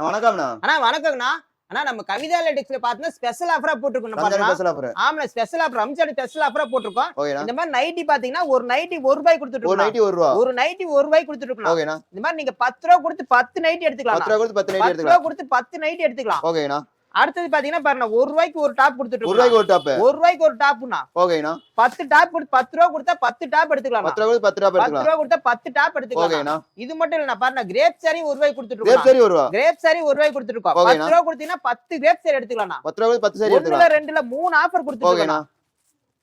வணக்கம்ண்ணா. அண்ணா வணக்கங்கண்ணா. அண்ணா நம்ம கவிதா லேடிக்ஸ்ல பாத்தீங்கன்னா ஸ்பெஷல் ஆஃபரா போட்டுருக்கோம் பாருங்க. Special offer. ஆமா ஸ்பெஷல் ஆஃபர் ரம்ஜான் ஸ்பெஷல் ஆஃபரா போட்டுருக்கோம். ஓகேண்ணா. இந்த மாதிரி நைட்டி பாத்தீங்கன்னா ஒரு நைட்டி ரூ. 1 கொடுத்துட்டு ஒரு நைட்டி ரூ. 1. ஒரு நைட்டி ரூ. 1 கொடுத்துட்டு இருக்கோம். ஓகேண்ணா. இந்த மாதிரி நீங்க ரூ. 10 கொடுத்து 10 நைட்டி எடுத்துக்கலாம். ரூ. 10 கொடுத்து 10 நைட்டி எடுத்துக்கலாம். ரூ. 10 கொடுத்து 10 நைட்டி எடுத்துக்கலாம். ஓகேண்ணா. அடுத்தது பாத்தீங்கன்னா பாருங்க ரூ. 1 ஒரு டாப் கொடுத்துட்டு இருக்கோம். ரூ. 1 ஒரு டாப். ரூ. 1 ஒரு டாப்னா. ஓகேண்ணா. 10 டாப் கொடுத்து ரூ. 10 கொடுத்தா 10 டாப் எடுத்துக்கலாம். ரூ. 10 கொடுத்து 10 டாப் எடுத்துக்கலாம். ரூ. 10 கொடுத்தா 10 டாப் எடுத்துக்கலாம். ஓகேண்ணா. இது மட்டும் இல்ல பாருங்க கிரேப் சாரி ரூ. 1 கொடுத்துட்டு இருக்கோம். கிரேப் சாரி ரூ. 1. கிரேப் சாரி ரூ. 1 கொடுத்துட்டு இருக்கோம். ரூ. 10 கொடுத்தீங்கன்னா 10 கிரேப் சாரி எடுத்துக்கலாம். ரூ. 10 கொடுத்து 10 சாரி எடுத்துக்கலாம். 1ல 2ல 3 ஆஃபர் கொடுத்துட்டு ஓகேண்ணா.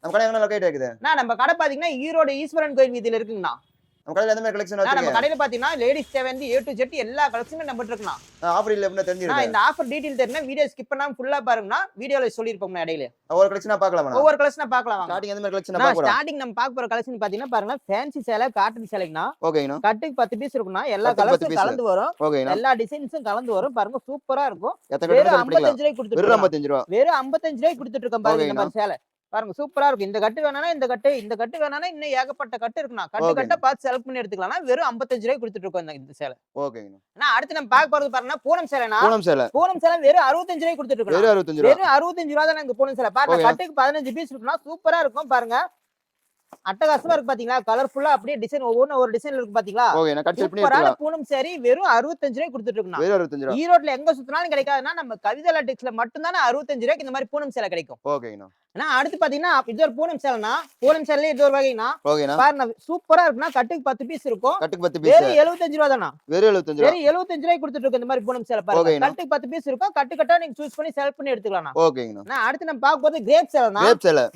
நம்ம கடை எங்க லொகேட் இருக்குது? நம்ம கடை பாத்தீங்கன்னா ஈரோடு ஈஸ்வரன் கோயில் வீதியில இருக்குங்கண்ணா. நம்ம கடையில எந்த மாதிரி கலெக்ஷன் நம்ம வச்சிருக்கீங்க? கடையில பாத்தீங்கன்னா லேடிஸ் தேவையான A to Z எல்லா கலெக்ஷனும் நம்ம இருக்குண்ணா. ஆஃபர் இல்ல அப்படினா தெரிஞ்சிருங்க. இந்த ஆஃபர் டீடைல் தெரிஞ்சா வீடியோ ஸ்கிப் பண்ணாம ஃபுல்லா பாருங்கண்ணா. வீடியோல சொல்லிருப்போம்ண்ணா இடையில. ஒவ்வொரு கலெக்ஷனா பார்க்கலாமா? ஒவ்வொரு கலெக்ஷனா பார்க்கலாம். ஸ்டார்டிங் எந்த மாதிரி கலெக்ஷனா பார்க்க போறோம்? ஸ்டார்டிங் நம்ம பார்க்க போற கலெக்ஷன் பாத்தீங்கன்னா பாருங்க ஃபேன்சி சேலை காட்டன் சேலைங்கண்ணா. ஓகேண்ணா. கட்டுக்கு 10 பீஸ் இருக்குண்ணா. எல்லா கலர்ஸும் கலந்து வரும். ஓகேண்ணா. எல்லா டிசைன்ஸும் கலந்து வரும். பாருங்க சூப்பரா இருக்கும். வெறும் ரூ. 55 கொடுத்துட்டு வெறும் 55 ரூபாய். வெறும் 55 கொடுத்துட்டு இருக்கோம் பாருங்க இந்த மாதிரி சேலை. பாருங்க சூப்பரா இருக்கும். இந்த கட்டு வேணானா இந்த கட்டு வேணானா இன்னும் ஏகப்பட்ட கட்டு இருக்குண்ணா. கட்ட பார்த்து செலக்ட் பண்ணி எடுத்துக்கலாம். வெறும் 55 கொடுத்துட்டு இருக்கோம் இந்த சேலை. ஓகேங்கண்ணா. அடுத்து நம்ம பார்க்க போறது பாருங்க பூனம் சேலைனா. பூனம் சேலை வெறும் 65 கொடுத்துட்டு இருக்கோம். வெறும் 65 ரூபாய். வெறும் 65 ரூபாய் தான் இந்த பூனம் சேலை. பாருங்க கட்டுக்கு 15 பீஸ் இருக்குன்னா சூப்பரா இருக்கும். பாருங்க அட்டகாசமா இருக்கு பாத்தீங்களா? கலர்ஃபுல்லா அப்படியே டிசைன் ஒரு டிசைன்ல இருக்கு பாத்தீங்களா? ஓகேண்ணா. கட் செட் பண்ணி சூப்பரான எடுத்துக்கலாம். பூனம் சாரி வெறும் 65 கொடுத்துட்டு இருக்கோம். வெறும் 65 ரூபாய். ஈரோட்ல எங்க சுத்தினாலும் கிடைக்காதுன்னா நம்ம கவிதா லேடிக்ஸ்ல மட்டும் தான் 65 ரூபாய்க்கு இந்த மாதிரி பூனம் சேலை கிடைக்கும். ஓகேண்ணா. அடுத்து பாத்தீங்கன்னா இது ஒரு பூனம் சேலைனா. பூனம் சேலையில இது ஒரு வகைனா. ஓகேண்ணா. பாருங்க சூப்பரா இருக்குன்னா கட்டுக்கு 10 பீஸ் இருக்கும். கட்டுக்கு 10 பீஸ். வெறும் 75 ரூபாய் தானா? வெறும் 75 ரூபாய். வெறும் 75 ரூபாய்க்கு கொடுத்துட்டு இருக்கு இந்த மாதிரி பூனம் சேலை. பாருங்க கட்டுக்கு 10 பீஸ் இருக்கும். கட்டா நீங்க சூஸ் பண்ணி செலக்ட் பண்ணி எடுத்துக்கலாம். ஓகேங்கண்ணா. அடுத்து நம்ம பார்க்க போறது கிரேப் சேலைனா.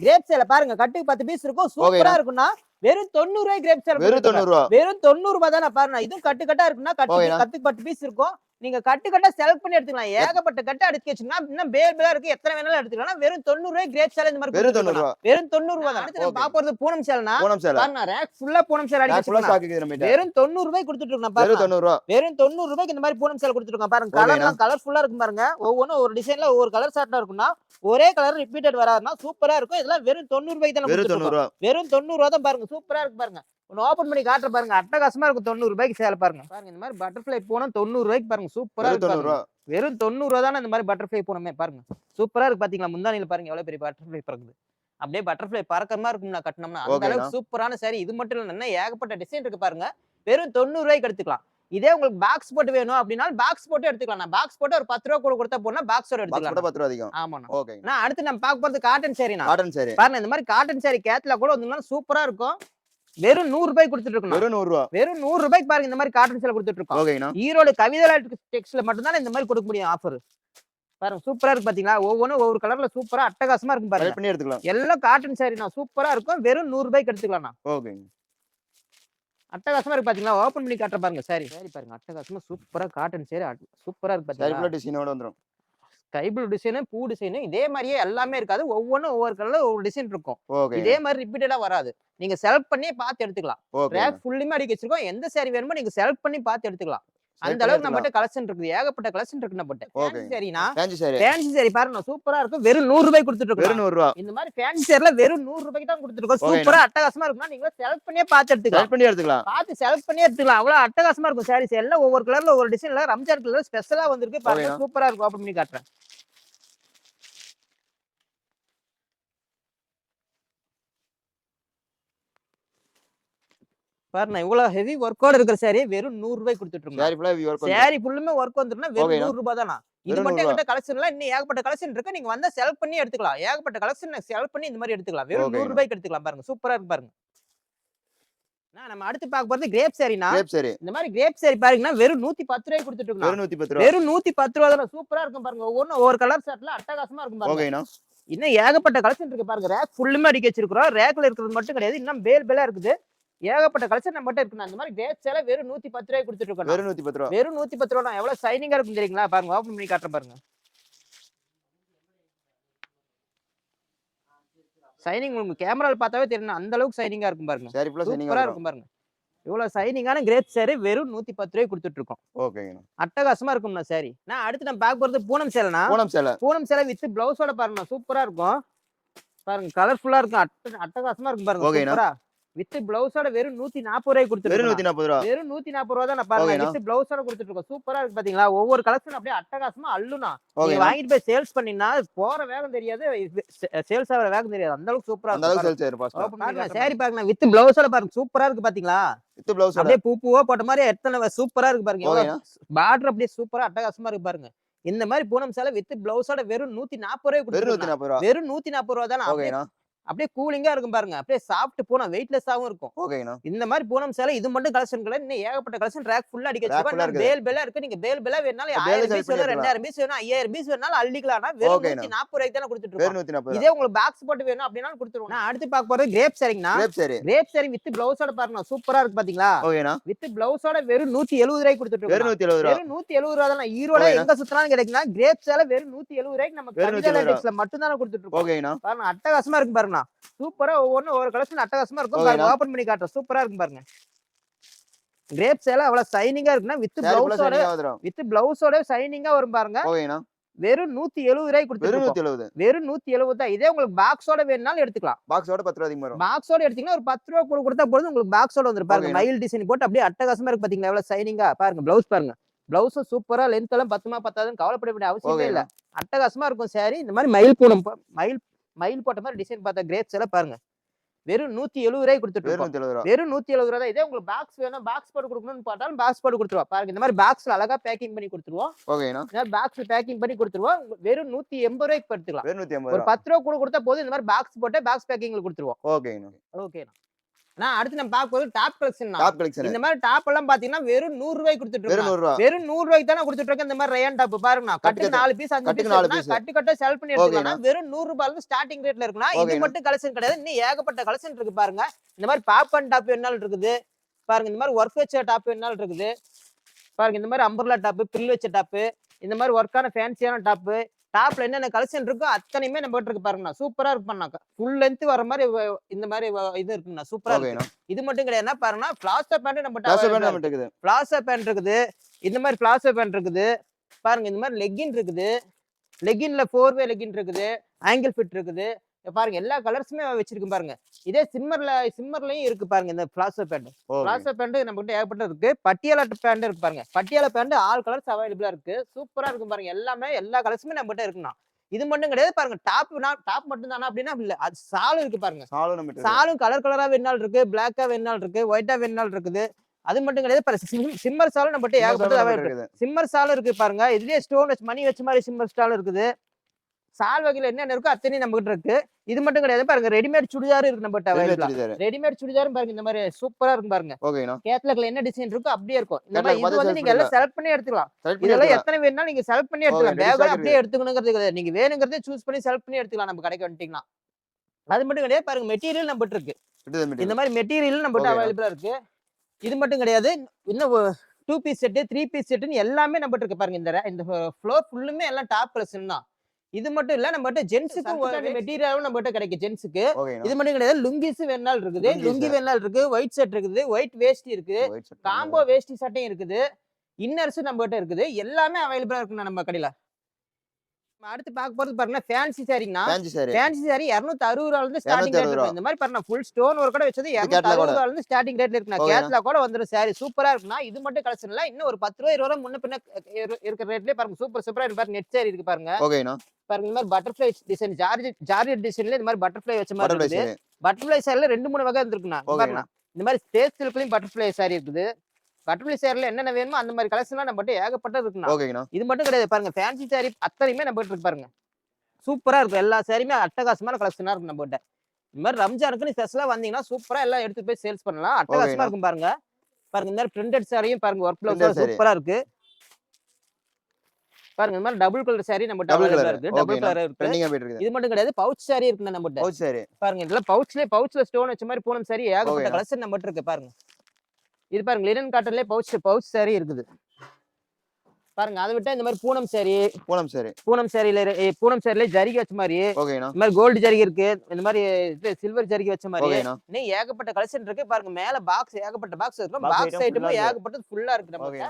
கிரேப் சேலை பாருங்க கட்டுக்கு 10 பீஸ் இருக்கும். சூப்பரா இருக்குன்னா வெறும் 90 ரூபாய் கிரேப் சேலை. வெறும் 90 ரூபாய். வெறும் 90 ரூபாய் தானே. பாருங்க இதுவும் கட்டா இருக்குன்னா கட்டுக்கு 10 பீஸ் இருக்கும். நீங்க கட்டா செலக்ட் பண்ணி எடுத்துக்கலாம். ஏகப்பட்ட கட்ட அடுக்கி வச்சீங்கன்னா இன்னும் பேர் இருக்கு. எத்தனை வேணாலும் எடுத்துக்கலாம். வெறும் 90 ரூபாய் கிரேப் சேலை இந்த மாதிரி. வெறும் 90 ரூபாய். வெறும் 90 ரூபாய் தான். அடுத்து நம்ம பார்க்க போறது பூனம் சேலைனா. பாருங்க ரேக் ஃபுல்லா பூனம் சேலை அடிக்கி வச்சிருக்காங்க. வெறும் 90 ரூபாய் கொடுத்துட்டு இருக்கோம். பாருங்க வெறும் 90 ரூபாய். வெறும் 90 ரூபாய்க்கு இந்த மாதிரி பூனம் சேலை கொடுத்துட்டு இருக்கோம். பாருங்க கலர்லாம் கலர்ஃபுல்லா இருக்கும். பாருங்க ஒவ்வொன்னும் ஒரு டிசைன்ல ஒவ்வொரு கலர் சார்ட்டா இருக்கும்னா ஒரே கலர் ரிப்பீட்டட் வராதுன்னா சூப்பரா இருக்கும். இதெல்லாம் வெறும் 90 ரூபாய்க்கு தான் வெறும் 90 ரூபாய். வெறும் 90 ரூபாய் தான். பாருங்க சூப்பரா இருக்கு. பாருங்க ஒன்னு ஓபன் பண்ணி காட்டுற பாருங்க. அட்டகாசமா இருக்கும். 90 ரூபாய்க்கு சேலை பாருங்க. பாருங்க இந்த மாதிரி பட்டர்ஃப்ளை பூனம் 90 ரூபாய்க்கு பாருங்க சூப்பரா இருக்கு. வெறும் 90 ரூபாய் தான் இந்த மாதிரி பட்டர்ஃப்ளை பூனமே. பாருங்க சூப்பரா இருக்கு. பாத்தீங்களா முந்தானில பாருங்க எவ்வளவு பெரிய பட்டர்ஃப்ளை பறக்குது. அப்படியே பட்டர்ஃப்ளை பறக்கமா இருக்கும்னா கட்டணும்னா அந்த அளவுக்கு சூப்பரான சாரி. இது மட்டும் இல்ல ஏகப்பட்ட டிசைன் இருக்கு பாருங்க. வெறும் 90 ரூபாய்க்கு எடுத்துக்கலாம். இதே உங்களுக்கு பாக்ஸ் போட்டு வேணும் அப்படின்னா பாக்ஸ் போட்டு எடுத்துக்கலாம். பாக்ஸ் போட்டு ஒரு 10 ரூபாய் கூட கொடுத்தா போனா பாக்ஸோட எடுத்துக்கலாம். 10 ரூபாய் அதிகம். ஆமாண்ணா. ஓகேண்ணா. அடுத்து நம்ம பார்க்க போறது காட்டன் சாரினா. காட்டன் சாரி பாருங்க இந்த மாதிரி காட்டன் சாரி கேட்ல கூட வந்து சூப்பரா இருக்கும். வெறும் 100 ரூபாய் கொடுத்துட்டு இருக்கோம். வெறும் 100 ரூபாய். வெறும் 100 ரூபாய்க்கு பாருங்க இந்த மாதிரி காட்டன் சேலை கொடுத்துட்டு இருக்கோம். ஓகேண்ணா. ஈரோடு கவிதா டெக்ஸ்ல மட்டும் தான் இந்த மாதிரி கொடுக்க முடியும் ஆஃபர். பாருங்க சூப்பரா இருக்கு பாத்தீங்களா? ஒவ்வொரு கலர்ல சூப்பரா அட்டகாசமா இருக்கும். பாருங்க பண்ணி எடுத்துக்கலாம். எல்லாம் காட்டன் சாரினா சூப்பரா இருக்கும். வெறும் 100 ரூபாய்க்கு எடுத்துக்கலாம்ண்ணா. ஓகேங்க. அட்டகாசமா இருக்கு பாத்தீங்களா? ஓபன் பண்ணி காட்டுற பாருங்க சாரி. சாரி பாருங்க அட்டகாசமா சூப்பரா காட்டன் சாரி சூப்பரா இருக்கு பாத்தீங்களா? சாரி டிசைனோட வந்துரும். ஸ்கை ப்ளூ டிசைன் பூ டிசைன் இதே மாதிரியே எல்லாமே இருக்காது. ஒவ்வொரு கலர்ல ஒவ்வொரு டிசைன் இருக்கும். இதே மாதிரி ரிப்பீட்டடா வராது. நீங்க செலக்ட் பண்ணி பார்த்து எடுத்துக்கலாம். ரேக் ஃபுல்லுமே அடிக்க வச்சிருக்கோம். எந்த சாரி வேணுமோ நீங்க செலக்ட் பண்ணி பார்த்து எடுத்துக்கலாம். அந்த அளவுக்கு நம்மட்ட கலெக்ஷன் இருக்குது. ஏகப்பட்ட கலெக்ஷன் இருக்கு நம்மட்ட. சரினா ஃபேன்சி சாரி பாருங்க சூப்பரா இருக்கும். வெறும் 100 ரூபாய் கொடுத்துட்டு இருக்கோம். வெறும் 100 ரூபாய். இந்த மாதிரி ஃபேன்சி சாரில வெறும் 100 ரூபாய்க்கு தான் கொடுத்துட்டு இருக்கோம். சூப்பரா அட்டகாசமா இருக்குனா நீங்க செலக்ட் பண்ணியே பார்த்து எடுத்துக்கலாம். செலக்ட் பண்ணி எடுத்துக்கலாம். பார்த்து செலக்ட் பண்ணி எடுத்துக்கலாம். அவ்வளவு அட்டகாசமா இருக்கும் சாரீஸ் எல்லாம் ஒவ்வொரு கலர்ல ஒவ்வொரு டிசைன்ல ரம்ஜான் கலர் ஸ்பெஷலா வந்திருக்கு. பாருங்க சூப்பரா இருக்கும். ஓபன் பண்ணி காட்டுறேன். பாருங்க இவ்வளவு ஹெவி ஒர்க்கோட இருக்கிற சாரி வெறும் 100 ரூபாய் கொடுத்துட்டு இருக்கோம். சாரி ஃபுல்லுமே ஒர்க் வந்துருன்னா வெறும் 100 ரூபாய் தானா? இது மட்டும் என்கிட்ட கலெக்ஷன்ல இன்னும் ஏகப்பட்ட கலெக்ஷன் இருக்கு. நீங்க வந்தா செலக்ட் பண்ணி எடுத்துக்கலாம். ஏகப்பட்ட கலெக்ஷன் செலக்ட் பண்ணி இந்த மாதிரி எடுத்துக்கலாம். வெறும் 100 ரூபாய்க்கு எடுத்துக்கலாம். பாருங்க சூப்பரா இருக்கு. பாருங்க நம்ம அடுத்து பார்க்க போறது கிரேப் சாரினா. இந்த மாதிரி கிரேப் சாரி பாருங்கன்னா வெறும் 110 ரூபாய் கொடுத்துட்டு இருக்கோம். வெறும் 110 ரூபாய் தான். சூப்பரா இருக்கும். பாருங்க ஒவ்வொரு கலர் ஷர்ட்ல அட்டகாசமா இருக்கும். பாருங்க இன்னும் ஏகப்பட்ட கலெக்ஷன் இருக்கு. பாருங்க ரேக் ஃபுல்லுமே அடிக்க வச்சிருக்கிறோம். ரேக்ல இருக்கிறது மட்டும் கிடையாது. இன்னும் பேலா இருக்குது. ஏகப்பட்ட கலெக்ஷன் நம்ம கிட்ட இருக்கு. அந்த மாதிரி கிரேப் சேலை வெறும் 110 ரூபாய் கொடுத்துட்டு இருக்கோம். வெறும் 110 ரூபாய். வெறும் 110 ரூபாய். எவ்வளவு ஷைனிங்கா இருக்கும் தெரியுங்களா? பாருங்க ஓபன் பண்ணி காட்டுற பாருங்க. ஷைனிங் உங்களுக்கு கேமரால பார்த்தாவே தெரியும். அந்த அளவுக்கு ஷைனிங்கா இருக்கும். பாருங்க சூப்பரா இருக்கும். பாருங்க இவ்வளவு ஷைனிங்கான கிரேப் சாரி வெறும் 110 ரூபாய் கொடுத்துட்டு இருக்கோம். ஓகேங்க. அட்டகாசமா இருக்கும்ண்ணா சாரி. அடுத்து நம்ம பார்க்க போறது பூனம் சேலைனா. பூனம் சேலை வித் பிளவுஸோட பாருங்க சூப்பரா இருக்கும். பாருங்க கலர்ஃபுல்லா இருக்கும். அட்டகாசமா இருக்கும். பாருங்க சூப்பரா வித் பிளவுஸோட வெறும் 140 ரூபாய்க்கு வெறும் கொடுத்துருக்கோம். 140 ரூபா. வெறும் 140 ரூபா தான் பாருங்க. ஓகேண்ணா. வித் பிளவுஸோட கொடுத்துட்டு இருக்கோம். சூப்பரா இருக்கு பாத்தீங்களா? ஒவ்வொரு கலெக்ஷன் அப்படியே அட்டகாசமா அள்ளுனா. நீங்க ஓகேண்ணா. வாங்கிட்டு போய் சேல்ஸ் பண்ணீங்கன்னா போற வேகம் தெரியாது, சேல்ஸ் ஆகிற வேகம் தெரியாது. அந்த அளவுக்கு சூப்பரா அந்த அளவுக்கு இருக்கு. சேல்ஸ் ஆயிரும் ஃபாஸ்டா. பாருங்க சாரி பாருங்க வித் பிளவுஸோட பாருங்க சூப்பரா இருக்கு பாத்தீங்களா? வித் பிளவுஸோட. அப்படியே பூவா போட்ட மாதிரி எத்தனை சூப்பரா இருக்கு பாருங்க. ஓகேண்ணா. பார்டர் அப்படியே சூப்பரா அட்டகாசமா இருக்கு பாருங்க. இந்த மாதிரி பூனம் சேலை வித் பிளவுஸோட வெறும் 140 ரூபாய்க்கு வெறும் கொடுத்துருக்கோம். 140 ரூபா. வெறும் 140 ரூபா தான். ஓகேண்ணா. அப்படியே கூலிங்கா இருக்கும் பாருங்க. அப்படியே சாஃப்ட் பூனம் வெயிட்லெஸ்ஸாவும் இருக்கும். ஓகேண்ணா. இந்த மாதிரி பூனம் சேலை இது மட்டும் கலெக்ஷன் கிடையாது. இன்னும் ஏகப்பட்ட கலெக்ஷன் ரேக் ஃபுல்லா அடிக்க Rack full-ஆ வச்சிருக்கோம். இருக்குது. பேல் பேலா இருக்கு. நீங்க பேல் பேலா வேணாலும் பேல் 1000 select பீஸ் வேணும், பண்ணி 2000 பீஸ் வேணும், 5000 பீஸ் வேணாலும் அள்ளிக்கலாம்னா வெறும் ஓகேண்ணா. 140 ரூபாய்க்கு தானே கொடுத்துட்டு வெறும் இருக்கோம். 140 இதே உங்களுக்கு பாக்ஸ் போட்டு வேணும் அப்படினாலும் கொடுத்துருவோம். நான் அடுத்து பார்க்க போறது கிரேப் சாரிங்கனா. Crepe sari. Crepe sari with பிளவுஸோட பாருங்க சூப்பரா இருக்கு பாத்தீங்களா? ஓகேண்ணா. வித் பிளவுஸோட வெறும் 170 ரூபாய்க்கு கொடுத்துட்டு வெறும் இருக்கோம். 170 ரூபா. வெறும் 170 ரூபா தான். ஈரோட ஓகேண்ணா. எங்க சுத்தினாலும் கிடைக்கும்னா கிரேப் சேலை வெறும் 170 ரூபாய்க்கு நம்ம வெறும் கவிதா 170 லேடெக்ஸ்ல மட்டும் தானே கொடுத்துட்டு இருக்கோம். ஓகேண்ணா. பாருங்க அட்டகாசமா இருக்கு பாருங்க. சூப்பரா ஒவ்வொரு கலெக்ஷன் அட்டகாசமா இருக்கும். பாருங்க ஓகேண்ணா. ஓபன் பண்ணி காட்டுறேன். சூப்பரா இருக்கு பாருங்க. கிரேப் சேலை அவ்வளவு ஷைனிங்கா இருக்குன்னா வித் சாரி ஃபுல்லா பிளவுஸோட சைனிங்கா வந்துரும். வித் பிளவுஸோட ஷைனிங்கா வரும் பாருங்க. ஓகேண்ணா. வெறும் 170 ரூபாய்க்கு வெறும் கொடுத்துருக்கோம். 170. வெறும் 170 தான். இதே உங்களுக்கு பாக்ஸோட வேணும்னாலும் எடுத்துக்கலாம். பாக்ஸோட 10 ரூபா அதிகமா வரும். பாக்ஸோட எடுத்தீங்கன்னா ஒரு 10 ரூபா கூட கொடுத்தா போதும். உங்களுக்கு பாக்ஸோட வந்துரும் பாருங்க. ஓகேண்ணா. மயில் டிசைன் போட்டு அப்படியே அட்டகாசமா இருக்கு பாத்தீங்களா? எவ்வளவு ஷைனிங்கா பாருங்க. பிளவுஸ் பாருங்க. பிளவுஸும் சூப்பரா லென்த் எல்லாம் பத்துமா பத்தாதுன்னு கவலைப்பட வேண்டிய அவசியமே இல்ல. ஓகேண்ணா. அட்டகாசமா இருக்கும் சாரி. இந்த மாதிரி மயில் பூனம் மயில் போட்ட மாதிரி டிசைன் பார்த்தா கிரேப் சேலை பாருங்க. வெறும் 170 ரூபாய்க்கு கொடுத்துட்டு வெறும் இருக்கோம். 170 ரூபா. வெறும் 170 ரூபா தான். இதே உங்களுக்கு பாக்ஸ் வேணும், பாக்ஸ் போட்டு கொடுக்கணும்னு பார்த்தாலும் பாக்ஸ் போட்டு கொடுத்துருவோம். பாருங்க இந்த மாதிரி பாக்ஸ்ல அழகா பேக்கிங் பண்ணி கொடுத்துருவோம். ஓகேண்ணா. இந்த மாதிரி பாக்ஸ்ல பேக்கிங் பண்ணி கொடுத்துருவோம். வெறும் 180 ரூபாய்க்கு எடுத்துக்கலாம். வெறும் 180 ஒரு ரூபா. 10 ரூபா கூட கொடுத்தா போதும். இந்த மாதிரி பாக்ஸ் போட்டு பாக்ஸ் பேக்கிங்ல கொடுத்துருவோம். ஓகேண்ணா. ஓகேண்ணா. நான் அடுத்து நம்ம பார்க்க போறது டாப் கலெக்ஷன். Top collection. இந்த மாதிரி டாப் எல்லாம் பாத்தீங்கன்னா வெறும் 100 ரூபாய்க்கு கொடுத்துட்டு வெறும் இருக்கோம். 100 ரூபா. வெறும் 100 ரூபாய்க்கு தானே கொடுத்துட்டு இருக்கேன். இந்த மாதிரி ரயான் டாப் பாருங்க. கட்டுக்கு 4 பீஸ் 5 கட்டுக்கு பீஸ் 4 பீஸ். கட்டு கட்ட செல் பண்ணி எடுத்துக்கலாம். வெறும் 100 ரூபாயில இருந்து ஸ்டார்டிங் ரேட்ல இருக்குன்னா இது ஓகேண்ணா. மட்டும் கலெக்ஷன் கிடையாது. இன்னும் ஏகப்பட்ட கலெக்ஷன் இருக்கு பாருங்க. இந்த மாதிரி பாப்கார்ன் டாப் வேணாலும் இருக்குது பாருங்க. இந்த மாதிரி ஒர்க் வச்ச டாப் வேணாலும் இருக்குது பாருங்க. இந்த மாதிரி அம்பர்லா டாப், பிரில் வச்ச டாப், இந்த மாதிரி ஒர்க்கான ஃபேன்சியான டாப், டாப்ல என்னென்ன கலெக்ஷன் இருக்கோ அத்தனையுமே நம்ம இருக்கு பாருங்கண்ணா. சூப்பரா இருக்கு பண்ணாக்க ஃபுல் லென்த் வர மாதிரி இந்த மாதிரி இது இருக்குண்ணா. சூப்பரா இருக்கு. ஓகேண்ணா. இது மட்டும் கிடையாதுன்னா பாருங்கன்னா பிளாஸ்டர் பேண்ட் நம்ம பிளாஸ்டர் பேண்ட் நம்மட்ட இருக்குது. பிளாஸ்டர் பேண்ட் இருக்குது. இந்த மாதிரி பிளாஸ்டர் பேண்ட் இருக்குது பாருங்க. இந்த மாதிரி லெக்கின் இருக்குது. லெக்கின்ல 4-வே லெக்கின் இருக்குது. ஆங்கிள் ஃபிட் இருக்குது. பாருங்க எல்லா கலர்ஸுமே வச்சிருக்கு பாருங்க. இதே சிம்மர்லயும் இருக்கு பாருங்க. இந்த பிளாஸ்டர் பேண்ட். பிளாஸ்டர் பேண்ட் நம்ம கிட்ட ஏகப்பட்ட இருக்கு. பட்டியாலா பேண்ட் இருக்கு பாருங்க. பட்டியாலா பேண்ட் ஆல் கலர்ஸ் அவைலபிளா இருக்கு. சூப்பரா இருக்கும் பாருங்க. எல்லா கலர்ஸுமே நம்ம கிட்ட இருக்குண்ணா. இது மட்டும் கிடையாது பாருங்க. டாப் மட்டும் தானா அப்படின்னா இல்ல. அது சாலும் இருக்கு பாருங்க. சாலும் நம்மட்ட இருக்கு. சாலும் கலரா வேணாலும் இருக்கு, பிளாக்கா வேணாலும் இருக்கு, ஒயிட்டா வேணாலும் இருக்குது. அது மட்டும் கிடையாது பாருங்க. சிம்மர் சாலும் நம்ம கிட்ட ஏகப்பட்டது அவைலபிள் இருக்கு. சிம்மர் சாலும் இருக்கு பாருங்க. இதுலயே ஸ்டோன் வச்சு மணி வச்ச மாதிரி சிம்மர் சாலும் இருக்குது. சால் வகையில என்னென்ன இருக்கோ அத்தனையும் நம்ம கிட்ட இருக்கு. இது மட்டும் கிடையாது பாருங்க. ரெடிமேட் சுடிதார் இருக்கு நம்ம கிட்ட அவைலபிள். ரெடிமேட் சுடிதாரும் பாருங்க. இந்த மாதிரி சூப்பரா இருக்கும் பாருங்க. ஓகேண்ணா. கேட்லாக்ல என்ன டிசைன் இருக்கோ அப்படியே இருக்கும். இந்த மாதிரி இது வந்து நீங்க எல்லாம் செலக்ட் பண்ணி எடுத்துக்கலாம். இதெல்லாம் எத்தனை வேணாலும் நீங்க செலக்ட் பண்ணி எடுத்துக்கலாம். பேக் அப்படியே எடுத்துக்கணுங்கிறது கிடையாது. நீங்க வேணுங்கிறதே சூஸ் பண்ணி செலக்ட் பண்ணி எடுத்துக்கலாம். நம்ம கடைக்கு வந்துட்டீங்கன்னா அது மட்டும் கிடையாது பாருங்க. மெட்டீரியல் நம்ம கிட்ட இருக்கு. இந்த மாதிரி மெட்டீரியல் நம்ம கிட்ட அவைலபிளா இருக்கு. இது மட்டும் கிடையாது. இன்னும் 2 பீஸ் செட், 3 பீஸ் செட்னு எல்லாமே நம்ம கிட்ட இருக்கு பாருங்க. இந்த ஃப்ளோர் ஃபுல்லுமே எல்லாம் டாப் கலெக்ஷன் தான். இது மட்டும் இல்ல நம்ம கிட்ட ஜென்ஸுக்கு மெட்டீரியலும் நம்ம கிட்ட கிடைக்கும். ஜென்ஸுக்கு இது மட்டும் கிடையாது. லுங்கிஸ் வேணாலும் இருக்குது. லுங்கி வேணாலும் இருக்கு. ஒயிட் ஷர்ட் இருக்குது. ஒயிட் வேஷ்டி இருக்கு. காம்போ வேஷ்டி சட்டையும் இருக்குது. இன்னர்ஸ் நம்ம கிட்ட இருக்குது. எல்லாமே அவைலபிளா இருக்குண்ணா நம்ம கடையில. அடுத்து பார்க்க போறது பாருங்க ஃபேன்சி சாரிங்கண்ணா. ஃபேன்சி சாரி 260 ரூபாயில இருந்து ஸ்டார்டிங் ரேட் இருக்கு. இந்த மாதிரி பாருங்க ஃபுல் ஸ்டோன் ஒர்க் கூட வச்சது 260 ரூபாயில இருந்து ஸ்டார்டிங் ரேட்ல இருக்குண்ணா. கேட்லாக் கூட வந்துரும் சாரி. சூப்பரா இருக்குண்ணா. இது மட்டும் கலெக்ஷன் இல்ல. இன்னும் ஒரு 10 ரூபாய் 20 ரூபாய் முன்ன பின்ன இருக்கிற ரேட்லயே பாருங்க. சூப்பரா இருக்கு பாருங்க. நெட் சாரி இருக்கு பாருங்க. ஓகேண்ணா. பாருங்க இந்த மாதிரி பட்டர்ஃப்ளை டிசைன், ஜார்ஜெட் டிசைன்ல இந்த மாதிரி பட்டர்ஃப்ளை வச்ச மாதிரி இருக்குது. பட்டர்ஃப்ளை சாரில 2-3 வகை இருக்குண்ணா. பாருங்க இந்த மாதிரி ஸ்டேஜ் சில்க்லயும் பட்டர்ஃப்ளை சாரி இருக்குது. பட்டர்ஃப்ளை சாரில என்னென்ன வேணுமோ அந்த மாதிரி கலெக்ஷன்லாம் நம்ம கிட்ட ஏகப்பட்டது இருக்குண்ணா. இது மட்டும் கிடையாது பாருங்க. ஃபேன்சி சாரி அத்தனையுமே நம்ம கிட்ட இருக்கு பாருங்க. சூப்பரா இருக்கும். எல்லா சாரியுமே அட்டகாசமான கலெக்ஷனா இருக்கு நம்ம கிட்ட. இந்த மாதிரி ரம்ஜானுக்கு ஸ்பெஷலா வந்தீங்கன்னா சூப்பரா எல்லாம் எடுத்து போய் சேல்ஸ் பண்ணலாம். அட்டகாசமா இருக்கும் பாருங்க. பாருங்க இந்த மாதிரி பிரிண்டட் சாரியும் பாருங்க. ஒர்க் பிளவுஸ் சூப்பரா இருக்கு பாருங்க. இந்த மாதிரி டபுள் கலர் சாரி நம்ம கிட்ட அவைலபிளா இருக்கு. டபுள் கலர் இருக்கு. இது மட்டும் கிடையாது. பவுச் சாரி இருக்குண்ணா நம்ம கிட்ட. பாருங்க இதெல்லாம் பவுச்ல ஸ்டோன் வச்ச மாதிரி பூனம் சாரி ஏகப்பட்ட கலெக்ஷன் நம்ம கிட்ட இருக்கு பாருங்க. இது பாருங்க லினன் காட்டன்லயே பவுச் சாரி இருக்குது பாருங்க. அதை விட்டா இந்த மாதிரி பூனம் சாரில ஜரிகை வச்ச மாதிரி, இந்த மாதிரி கோல்டு ஜரிகை இருக்கு. இந்த மாதிரி சில்வர் ஜரிகை வச்ச மாதிரி இன்னும் ஏகப்பட்ட கலெக்ஷன் இருக்கு பாருங்க. மேல பாக்ஸ் ஏகப்பட்ட பாக்ஸ் இருக்கு. பாக்ஸ் ஐட்டமும் ஏகப்பட்டது ஃபுல்லா இருக்கு நம்ம.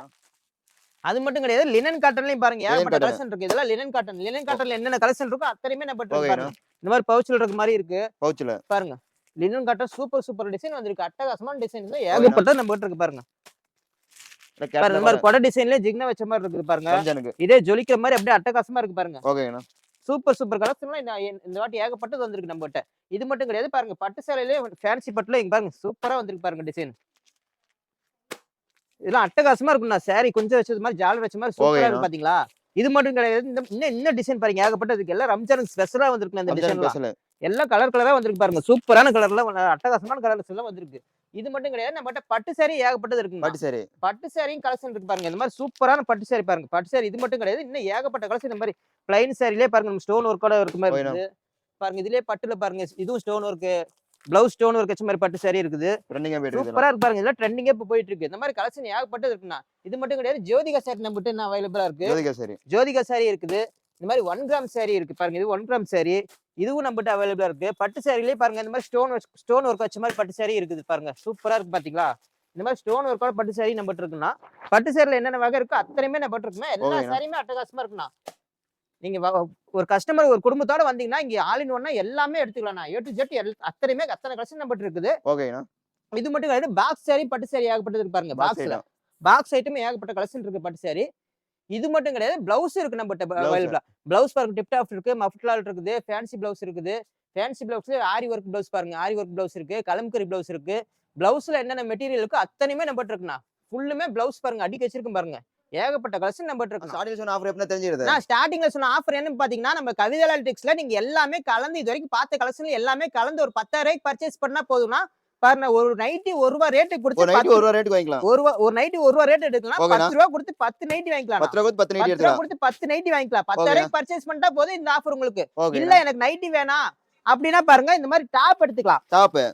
அது மட்டும் கிடையாது. லினன் காட்டன்லயும் பாருங்க ஏகப்பட்ட கலெக்ஷன் இருக்கு. இதெல்லாம் லினன் காட்டன்ல என்னென்ன கலெக்ஷன் இருக்கோ அத்தனையுமே நம்ம பாருங்க. இந்த மாதிரி பவுச்ல இருக்க மாதிரி இருக்கு பாருங்க. லினன் காட்டன் சூப்பர் டிசைன் வந்திருக்கு. அட்டகாசமான டிசைன் ஏகப்பட்டது நம்ம கிட்ட இருக்கு பாருங்க. பாருங்க இந்த மாதிரி கொடை டிசைன்ல ஜிக்னா வச்ச மாதிரி இருக்குது பாருங்க. ரம்ஜானுக்கு இதே ஜொலிக்கிற மாதிரி அப்படியே அட்டகாசமா இருக்கு பாருங்க. ஓகேண்ணா. சூப்பர் கலெக்ஷன்லாம் இந்த வாட்டி ஏகப்பட்டது வந்திருக்கு நம்ம கிட்ட. இது மட்டும் கிடையாது பாருங்க, பட்டு சேலையிலே ஃபேன்சி பட்டுல இங்க பாருங்க சூப்பரா வந்திருக்கு பாருங்க டிசைன். இதெல்லாம் அட்டகாசமா இருக்கும்ண்ணா. சாரி கொஞ்சம் வச்சது மாதிரி ஜாலர் வச்ச மாதிரி சூப்பரா இருக்கு பாத்தீங்களா. இது மட்டும் கிடையாது, இன்னும் டிசைன் பாருங்க ஏகப்பட்டது இருக்கு. எல்லாம் ரம்ஜானுக்கு ஸ்பெஷலா வந்திருக்கு இந்த டிசைன். எல்லாம் கலரா வந்திருக்கு பாருங்க. சூப்பரான கலர்ல அட்டகாசமான கலர்ஸ் எல்லாம் வந்திருக்கு. இது மட்டும் கிடையாது, நம்ம பட்டு சாரி ஏகப்பட்டது இருக்கு. பட்டு சாரியும் கலெக்ஷன் இருக்கு பாருங்க. இந்த மாதிரி சூப்பரான பட்டு சாரி பாருங்க. பட்டு சாரி இது மட்டும் கிடையாது, இன்னும் ஏகப்பட்ட கலெக்ஷன். இந்த மாதிரி பிளைன் சாரிலே பாருங்க, நம்ம ஸ்டோன் ஒர்க்கோட இருக்க மாதிரி இருக்குது பாருங்க. இதுலயே பட்டுல பாருங்க, இதுவும் stone work, blouse stone work வச்ச மாதிரி பட்டு சாரி இருக்குது. சூப்பரா இருக்கு பாருங்க. இதெல்லாம் ட்ரெண்டிங்கே இப்ப போயிட்டு இருக்கு. இந்த மாதிரி கலெக்ஷன் ஏகப்பட்டது இருக்குண்ணா. இது மட்டும் கிடையாது, ஜோதிகா சாரி நம்ம கிட்ட என்ன அவைலபிளா இருக்கு. ஜோதிகா சாரி இருக்குது. இந்த மாதிரி 1 கிராம் சாரி இருக்கு பாருங்க. இது 1 கிராம் சாரி, இதுவும் நம்மகிட்ட அவைலபிளா இருக்கு. பட்டு சாரிலேயே பாருங்க இந்த மாதிரி ஸ்டோன் ஒர்க் வச்ச மாதிரி பட்டு சாரி இருக்குது பாருங்க. சூப்பரா இருக்கு பாத்தீங்களா. இந்த மாதிரி ஸ்டோன் ஒர்க்கோட பட்டு சாரி நம்மகிட்ட இருக்குன்னா, பட்டு சாரில என்னென்ன வகை இருக்கோ அத்தனையுமே நம்மகிட்ட இருக்குன்னா, எல்லா சாரியுமே அட்டகாசமா இருக்குண்ணா. நீங்க ஒரு கஸ்டமர் ஒரு குடும்பத்தோட வந்தீங்கன்னா இங்க ஆல் இன் ஒன்னா எல்லாமே எடுத்துக்கலாம். A to Z அத்தனை கலெக்ஷன் நம்மகிட்ட இருக்குது. இது மட்டும் கிடையாது, பாக்ஸ் சாரி பட்டு சாரி ஏகப்பட்டது இருக்கு பாருங்க. பாக்ஸ் ஐட்டம் ஏகப்பட்ட கலெக்ஷன் இருக்கு பட்டு சாரி. இது மட்டும் கிடையாது, பிளவுஸ் இருக்கு நம்மகிட்ட அவைலபிளா. பிளவுஸ் பாருங்க, டிப் டாப் இருக்கு, மஃப்லால் இருக்குது, ஃபேன்சி பிளவுஸ் இருக்குது. ஃபேன்சி பிளவுஸ்ல ஆரி ஒர்க் பிளவுஸ் பாருங்க, ஆரி ஒர்க் பிளவுஸ் இருக்கு, கலம்கரி பிளவுஸ் இருக்கு. பிளவுஸ்ல என்னென்ன மெட்டீரியல் இருக்கோ அத்தனையுமே நம்மகிட்ட இருக்குண்ணா. ஃபுல்லுமே பிளவுஸ் பாருங்க அடிக்க வச்சிருக்கும் பாருங்க. ஏகப்பட்ட கலெக்ஷன் நம்மகிட்ட இருக்கு. ஸ்டார்டிங்ல சொன்ன ஆஃபர் என்னன்னு பாத்தீங்கன்னா, நம்ம கவிதா எலக்ட்ரிக்ஸ்ல நீங்க எல்லாமே கலந்து இது வரைக்கும் பார்த்த கலெக்ஷன் எல்லாமே கலந்து ஒரு 10,000 ரூபாய்க்கு பர்ச்சேஸ் பண்ணா போதும்னா பாருங்க, ஒரு நைட்டி ₹1 ரேட்டு கொடுத்து ஒரு நைட்டி ₹1 ரேட் எடுக்கலாம். ₹10 கொடுத்து 10 நைட்டி வாங்கிக்கலாம். ₹10 கொடுத்து 10 நைட்டி வாங்கிக்கலாம். 10,000 ரூபாய்க்கு பர்ச்சேஸ் பண்ணிட்டா போதும் இந்த ஆஃபர் உங்களுக்கு. இல்ல எனக்கு நைட்டி வேணாம் அப்படின்னா பாருங்க, இந்த மாதிரி டாப் எடுத்துக்கலாம்.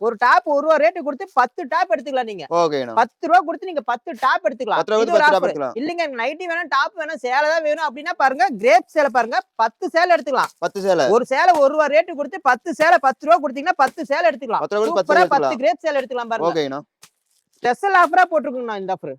ஒரு டாப் ₹1 ரேட்டு கொடுத்து 10 டாப் எடுத்துக்கலாம். நீங்க ₹10 கொடுத்து நீங்க 10 டாப் எடுத்துக்கலாம். இல்லங்க எனக்கு நைட்டி வேணும், டாப் வேணும், சேலை தான் வேணும் அப்படின்னா பாருங்க, கிரேப் சேலை பாருங்க 10 சேலை எடுத்துக்கலாம். ஒரு சேலை ₹1 ரேட்டு கொடுத்து 10 சேலை ₹10 கொடுத்தீங்கன்னா 10 சேலை எடுத்துக்கலாம். 10 கிரேப் சேலை எடுத்துக்கலாம் பாருங்க. ஸ்பெஷல் ஆஃபரா போட்டுருக்கோம் இந்த ஆஃபர்.